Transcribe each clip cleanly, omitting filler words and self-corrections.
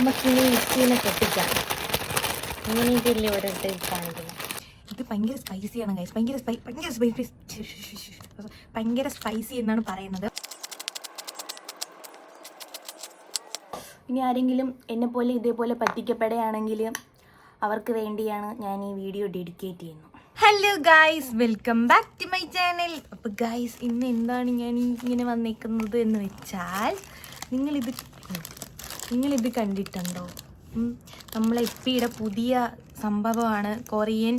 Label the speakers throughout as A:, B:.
A: നമുക്കിനി മിക്സീനെ പൊട്ടിക്കാം. ഇങ്ങനെയൊക്കെയല്ലേ ഓരോരുത്തർ കാണിക്കുന്നത്. ഇത് ഭയങ്കര സ്പൈസിയാണ് ഗൈസ്. ഭയങ്കര സ്പൈസി എന്നാണ് പറയുന്നത്. ഇനി ആരെങ്കിലും എന്നെപ്പോലെ ഇതേപോലെ പറ്റിക്കപ്പെടുകയാണെങ്കിൽ അവർക്ക് വേണ്ടിയാണ് ഞാൻ ഈ വീഡിയോ ഡെഡിക്കേറ്റ് ചെയ്യുന്നത്. Hello guys, welcome back to my channel. അപ്പോൾ ഗായ്സ്, ഇന്ന് എന്താണ് ഞാൻ ഇങ്ങനെ വന്നേക്കുന്നത് എന്ന് വെച്ചാൽ, നിങ്ങളിത് കണ്ടിട്ടുണ്ടോ? നമ്മളെ ഇപ്പിയുടെ പുതിയ സംഭവമാണ് Korean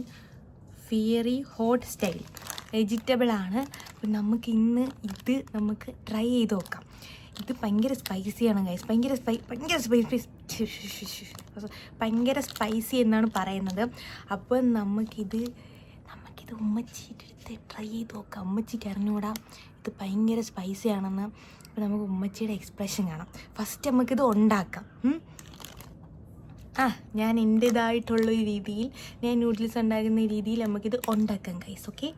A: fiery hot style vegetable ആണ്. അപ്പം നമുക്ക് ഇന്ന് ഇത് ട്രൈ ചെയ്ത് നോക്കാം. ഇത് ഭയങ്കര സ്പൈസിയാണ് ഗൈസ്. ഭയങ്കര സ്പൈസി എന്നാണ് പറയുന്നത്. അപ്പോൾ നമുക്കിത് ഉമ്മച്ചിയുടെ അടുത്ത് ട്രൈ ചെയ്ത് നോക്കാം. ഉമ്മച്ചിക്ക് അറിഞ്ഞുകൂടാ ഇത് ഭയങ്കര സ്പൈസി ആണെന്ന്. അപ്പോൾ നമുക്ക് ഉമ്മച്ചിയുടെ എക്സ്പ്രഷൻ കാണാം. ഫസ്റ്റ് നമുക്കിത് ഉണ്ടാക്കാം. ഞാൻ എൻ്റേതായിട്ടുള്ള ഒരു രീതിയിൽ, ഞാൻ നൂഡിൽസ് ഉണ്ടാക്കുന്ന രീതിയിൽ നമുക്കിത് ഉണ്ടാക്കാം ഗൈസ്. ഓക്കെ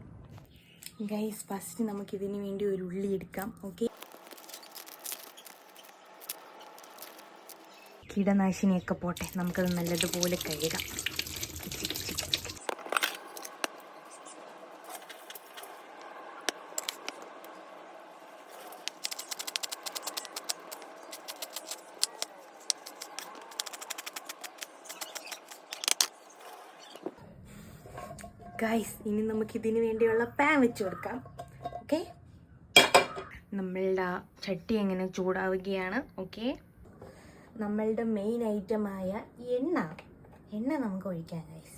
A: ഗൈസ്, ഫസ്റ്റ് നമുക്കിതിന് വേണ്ടി ഒരു ഉള്ളി എടുക്കാം. ഓക്കെ, കീടനാശിനിയൊക്കെ പോട്ടെ, നമുക്കത് നല്ലതുപോലെ കഴുകാം. ഗൈസ്, ഇനി നമുക്കിതിന് വേണ്ടിയുള്ള പാൻ വെച്ച് കൊടുക്കാം. ഓക്കെ, നമ്മളുടെ ചട്ടി എങ്ങനെ ചൂടാവുകയാണ്. ഓക്കെ, നമ്മളുടെ മെയിൻ ഐറ്റമായ എണ്ണ നമുക്ക് ഒഴിക്കാം ഗൈസ്.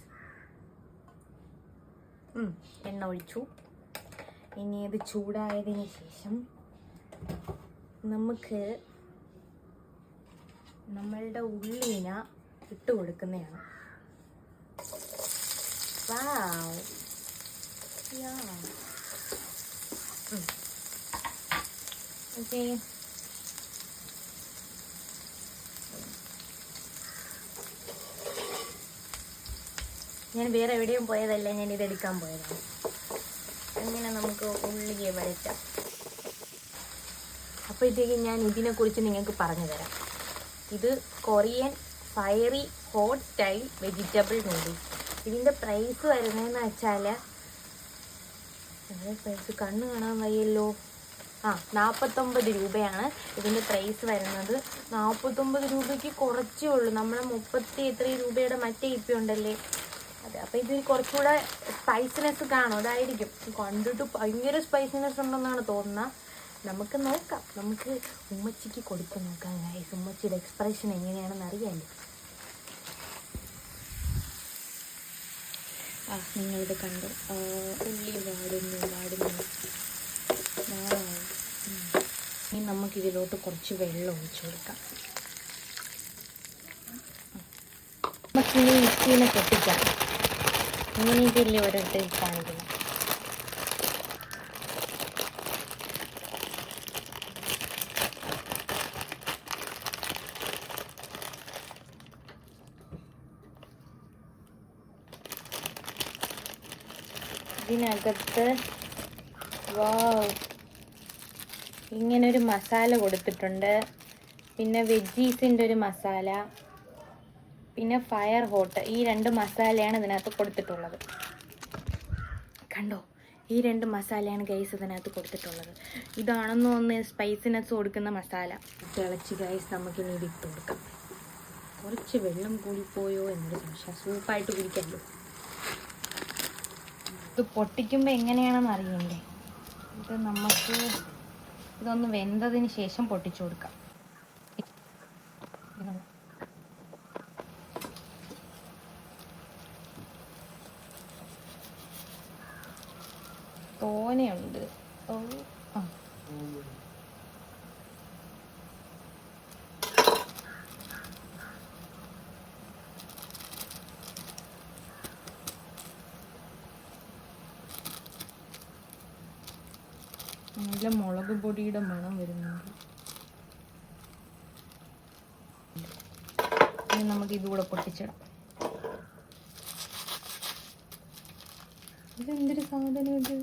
A: എണ്ണ ഒഴിച്ചു. ഇനി ഇത് ചൂടായതിന് ശേഷം നമുക്ക് നമ്മളുടെ ഉള്ളിനെ ഇട്ട് കൊടുക്കുന്നതാണ്. Wow. Yeah. Okay. ഞാൻ വേറെ എവിടെയും പോയതല്ല, ഞാൻ ഇതെടുക്കാൻ പോയതാണ്. അങ്ങനെ നമുക്ക് ഉള്ളിയെ വരയ്ക്കാം. അപ്പോഴത്തേക്ക് ഞാൻ ഇതിനെക്കുറിച്ച് നിങ്ങൾക്ക് പറഞ്ഞു തരാം. ഇത് Korean fairy hot style vegetable noodles. ഇതിൻ്റെ പ്രൈസ് വരുന്നതെന്ന് വെച്ചാൽ, പ്രൈസ് കണ്ണ് കാണാൻ വയ്യല്ലോ, 49 രൂപയാണ് ഇതിൻ്റെ പ്രൈസ് വരുന്നത്. 49 രൂപയ്ക്ക് കുറച്ചേ ഉള്ളൂ. നമ്മളെ 30 രൂപയുടെ മറ്റേ ഇപ്പി ഉണ്ടല്ലേ, അതെ. അപ്പോൾ ഇത് കുറച്ചുകൂടെ സ്പൈസിനെസ് കാണും, അതായിരിക്കും. കണ്ടിട്ട് ഭയങ്കര സ്പൈസിനെസ് ഉണ്ടെന്നാണ് തോന്നുന്നത്. നമുക്ക് നോക്കാം, നമുക്ക് ഉമ്മച്ചിക്ക് കൊടുത്ത് നോക്കാം ഗൈസ്. ഉമ്മച്ചിയുടെ എക്സ്പ്രഷൻ എങ്ങനെയാണെന്ന് അറിയാമല്ലോ. നിങ്ങളിത് കണ്ടു, ഉള്ളി വാടുന്നു. ഇനി നമുക്കിതിലോട്ട് കുറച്ച് വെള്ളം ഒഴിച്ചു കൊടുക്കാം. നമുക്കിനി മിക്സീനെ പൊട്ടിക്കാം. ഇങ്ങനെയൊക്കെയല്ലേ ഓരോരുത്തർ കാണിക്കുന്നത്. ഇതിനകത്ത് ഇങ്ങനൊരു മസാല കൊടുത്തിട്ടുണ്ട്. പിന്നെ വെജീസിൻ്റെ ഒരു മസാല, പിന്നെ ഫയർ ഹോട്ട്. ഈ 2 മസാലയാണ് ഇതിനകത്ത് കൊടുത്തിട്ടുള്ളത്. കണ്ടോ, ഈ 2 മസാലയാണ് ഗൈസ് ഇതിനകത്ത് കൊടുത്തിട്ടുള്ളത്. ഇതാണെന്ന് തോന്നുന്നു സ്പൈസിനെസ് കൊടുക്കുന്ന മസാല. തിളച്ച് ഗൈസ്, നമുക്കിനി ഇത് ഇട്ട് കൊടുക്കാം. കുറച്ച് വെള്ളം കൂടിപ്പോയോ എന്നൊരു സംശയം. സൂപ്പായിട്ട് കുടിക്കാമല്ലോ. ഇത് പൊട്ടിക്കുമ്പോൾ എങ്ങനെയാണെന്ന് അറിയണ്ടേ. ഇത് നമുക്ക് ഇതൊന്ന് വെന്തതിന് ശേഷം പൊട്ടിച്ചു കൊടുക്കാം. തോനെയുണ്ട്. നല്ല മുളക് പൊടിയുടെ മണം വരുന്നുണ്ട്. ഇനി നമുക്ക് ഇതുകൂടെ പൊട്ടിച്ചിടാം. ഇതെന്തൊരു സാധനം ഇത്?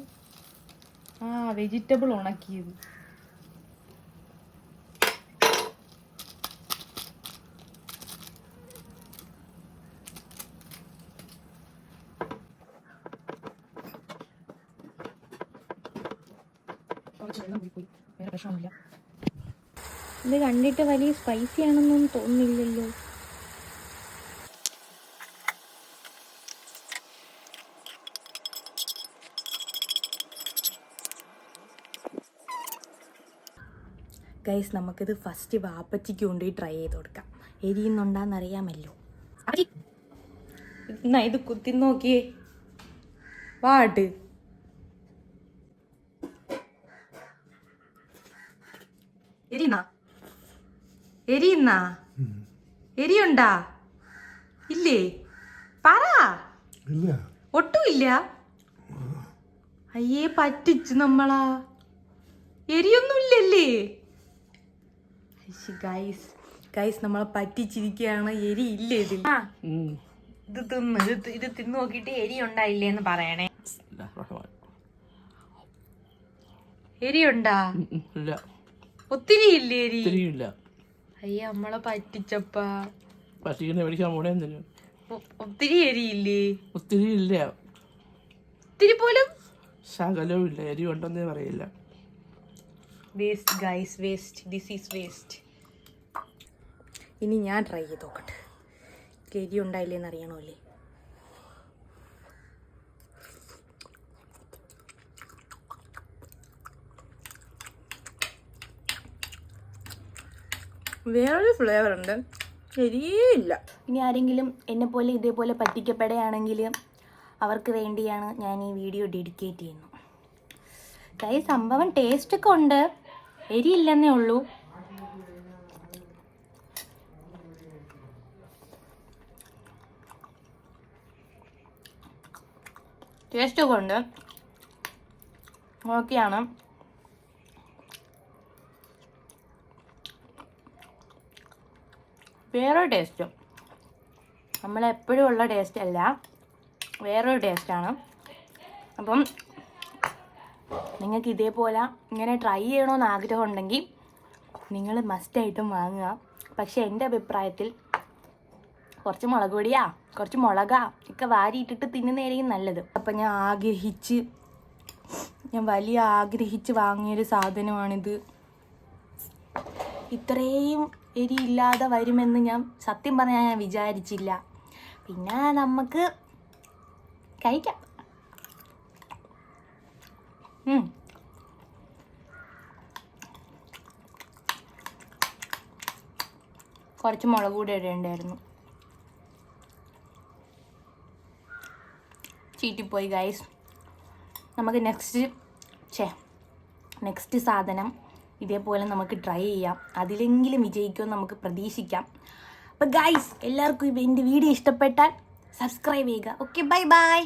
A: വെജിറ്റബിൾ ഉണക്കിയത്.
B: വേറെ പ്രശ്നമൊന്നുമില്ല.
A: ഇത് കണ്ടിട്ട് വലിയ സ്പൈസി ആണെന്നൊന്നും തോന്നുന്നില്ലല്ലോ. ഗൈസ്, നമുക്കിത് ഫസ്റ്റ് വാപ്പച്ചിക്ക് കൊണ്ടുപോയി ട്രൈ ചെയ്ത് കൊടുക്കാം. എരിയുന്നുണ്ടാന്നറിയാമല്ലോ. എന്നാ ഇത് കുത്തി നോക്കിയേ. വാട്ട് എരിയുന്നാ? എരിയുണ്ടാ? ഇല്ലേ? പറ. ഒട്ടും ഇല്ല. അയ്യേ, പറ്റിച്ചു നമ്മളാ. എരിയൊന്നുമില്ലല്ലേ? ഗൈസ് നമ്മളെ പറ്റിച്ചിരിക്കുകയാണ്. എരി ഇല്ലേ ഇതിൽ? ഇത് തിന്നു നോക്കിട്ട് എരി ഉണ്ടായില്ലേന്ന് പറയണേ. എരിയുണ്ടാ? ഒത്തിരി ഇല്ലേ എരി? അയ്യ, നമ്മളെ പറ്റിച്ചപ്പാ. ഒത്തിരി എരിയില്ലേ?
B: ഒത്തിരി ഇല്ല,
A: ഒത്തിരി പോലും
B: ശകലവും ഇല്ല. എരി ഉണ്ടെന്നേ പറയില്ല.
A: Waste guys, waste. This is waste. ഇനി ഞാൻ ട്രൈ ചെയ്ത് നോക്കട്ടെ. എരി ഉണ്ടായില്ലേന്ന് അറിയണമല്ലേ. വേറൊരു ഫ്ലേവർ ഉണ്ട്, എരിയേ ഇല്ല. ഇനി ആരെങ്കിലും എന്നെ പോലെ ഇതേപോലെ പറ്റിക്കപ്പെടുകയാണെങ്കിൽ അവർക്ക് വേണ്ടിയാണ് ഞാൻ ഈ വീഡിയോ ഡെഡിക്കേറ്റ് ചെയ്യുന്നത്. ഗൈസ്, സംഭവം ടേസ്റ്റ് ഒക്കെ ഉണ്ട്, എരിയില്ലെന്നേ ഉള്ളൂ. ടേസ്റ്റ് ഒക്കെ ഉണ്ട്, ഓക്കെയാണ്. വേറൊരു ടേസ്റ്റും, നമ്മളെപ്പോഴും ഉള്ള ടേസ്റ്റ് അല്ല, വേറൊരു ടേസ്റ്റാണ്. അപ്പം നിങ്ങൾക്ക് ഇതേപോലെ ഇങ്ങനെ ട്രൈ ചെയ്യണമെന്ന് ആഗ്രഹം ഉണ്ടെങ്കിൽ നിങ്ങൾ മസ്റ്റായിട്ടും വാങ്ങുക. പക്ഷേ എൻ്റെ അഭിപ്രായത്തിൽ കുറച്ച് മുളക് പൊടിയാ, കുറച്ച് മുളകാ ഒക്കെ വാരിയിട്ടിട്ട് തിന്നുന്നതായിരിക്കും നല്ലത്. അപ്പം ഞാൻ വലിയ ആഗ്രഹിച്ച് വാങ്ങിയൊരു സാധനമാണിത്. ഇത്രയും എരിയില്ലാതെ വരുമെന്ന് ഞാൻ സത്യം പറഞ്ഞാൽ ഞാൻ വിചാരിച്ചില്ല. പിന്നെ നമുക്ക് കഴിക്കാം. കുറച്ച് മുളക് കൂടി ഇടേണ്ടായിരുന്നു. ചീറ്റിപ്പോയി ഗൈസ്. നമുക്ക് നെക്സ്റ്റ് സാധനം ഇതേപോലെ നമുക്ക് ട്രൈ ചെയ്യാം. അതിലെങ്കിലും വിജയിക്കുമെന്ന് നമുക്ക് പ്രതീക്ഷിക്കാം. അപ്പോൾ ഗൈസ്, എല്ലാവർക്കും എൻ്റെ വീഡിയോ ഇഷ്ടപ്പെട്ടാൽ സബ്സ്ക്രൈബ് ചെയ്യുക. Okay, bye bye.